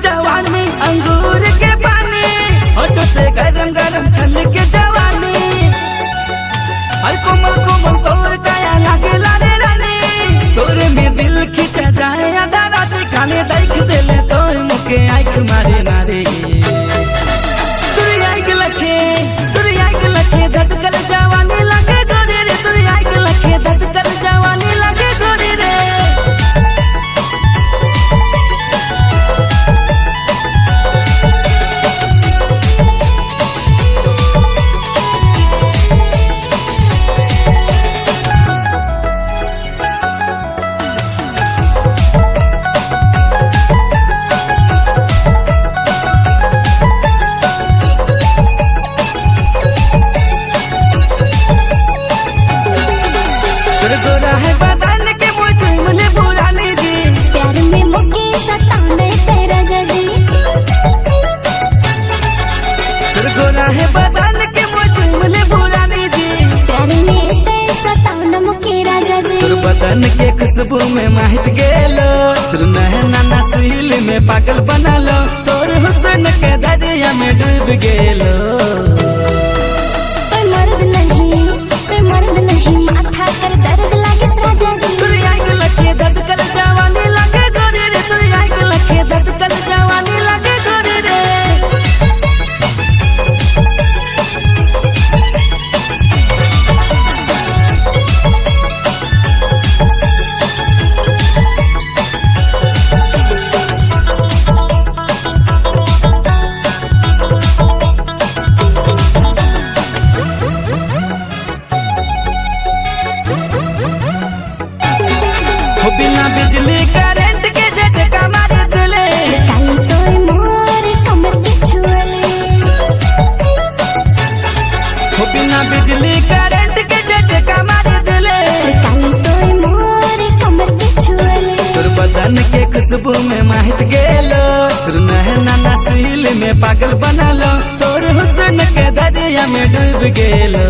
जवानी अंगूर के पानी होठों से गरम गरम छल के जवानी हर कोमल कोमल तोर काया लागे लाने रानी तोरे में दिल खींचा जाए आधा रात खाने देख देले तोर मुके आँख मारे मारे तुरी आँख लखे धड़कल जवानी लगे गोरे रे तुरी आँख लखे धड़कल जवानी लगे गोरे रे गोरा है बदन के मुझे मुझे पुरानी जी प्यार में मुके सताने तेरा जजी गोरा है बदन के मुझे मुझे पुरानी जी प्यार में ते सताने मुके राजा जी तुर बदन के खुशबू में माहित गेलो तुर नहना नसील में पागल बना लो तोर हुस्न के दरिया में डूब गेलो कोई मर्द नहीं माथा कर दर्द लागे राजा जी तुरी आँख लखे धड़कल जवानी लगे गोरे रे तुरी आँख लखे धड़कल जवानी लगे गोरे रे बिना बिजली करंट के झटका मारे दिले काली तोय मोर कमर के छुअले बिना बिजली करंट के झटका मारे दिले काली तोय मोर कमर के छुअले तुर बदन के खुशबू में माहित गेलो तुर नहना नसील में पागल बना लो तोर हुस्न के दरिया में डूब गेलो